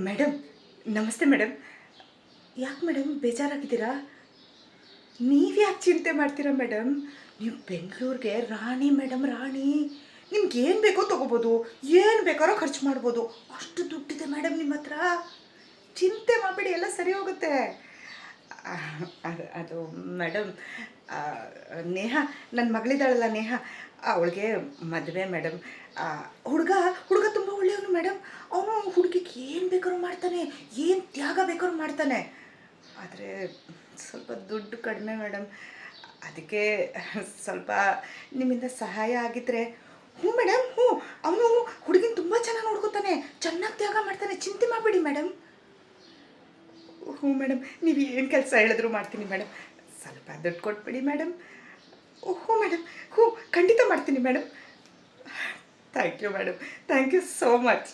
Madam, ನಮಸ್ತೆ madam. ಯಾಕೆ madam ಬೇಜಾರಾಗಿದ್ದೀರಾ? ನೀವು ಯಾಕೆ ಚಿಂತೆ ಮಾಡ್ತೀರಾ ಮೇಡಮ್? ನೀವು ಬೆಂಗಳೂರಿಗೆ ರಾಣಿ ಮೇಡಮ್, ರಾಣಿ. ನಿಮ್ಗೆ ಏನು ಬೇಕೋ ತೊಗೋಬೋದು, ಏನು ಬೇಕಾದ್ರೂ ಖರ್ಚು ಮಾಡ್ಬೋದು. ಅಷ್ಟು ದುಡ್ಡಿದೆ ಮೇಡಮ್ ನಿಮ್ಮ ಹತ್ರ. ಚಿಂತೆ ಮಾಡಬೇಡಿ, ಎಲ್ಲ ಸರಿ ಹೋಗುತ್ತೆ. ಅದು ಮೇಡಮ್, ನೇಹ, ನನ್ನ ಮಗಳಿದ್ದಾಳಲ್ಲ ನೇಹ, ಅವಳಿಗೆ ಮದುವೆ ಮೇಡಮ್. ಹುಡುಗ ಹುಡುಗ ತುಂಬ ಒಳ್ಳೆಯವನು ಮೇಡಮ್. ಅವನು ಹುಡುಗಿಗೆ ಏನು ಬೇಕಾದ್ರೂ ಮಾಡ್ತಾನೆ, ಏನು ತ್ಯಾಗ ಬೇಕಾದ್ರೂ ಮಾಡ್ತಾನೆ. ಆದರೆ ಸ್ವಲ್ಪ ದುಡ್ಡು ಕಡಿಮೆ ಮೇಡಮ್. ಅದಕ್ಕೆ ಸ್ವಲ್ಪ ನಿಮ್ಮಿಂದ ಸಹಾಯ ಆಗಿದ್ದರೆ. ಹ್ಞೂ ಮೇಡಮ್, ಹ್ಞೂ. ಅವನು ಹುಡುಗಿನ ತುಂಬ ಚೆನ್ನಾಗಿ ನೋಡ್ಕೊತಾನೆ, ಚೆನ್ನಾಗಿ ತ್ಯಾಗ ಮಾಡ್ತಾನೆ. ಚಿಂತೆ ಮಾಡಬೇಡಿ ಮೇಡಮ್. ಹ್ಞೂ ಮೇಡಮ್, ನೀವು ಏನು ಕೆಲಸ ಹೇಳಿದ್ರು ಮಾಡ್ತೀನಿ ಮೇಡಮ್. ಸ್ವಲ್ಪ ದುಡ್ಡು ಕೊಟ್ಬಿಡಿ ಮೇಡಮ್. ಹ್ಞೂ ಮೇಡಮ್, ಹ್ಞೂ, ಖಂಡಿತ ಮಾಡ್ತೀನಿ madam. Thank you madam, thank you so much.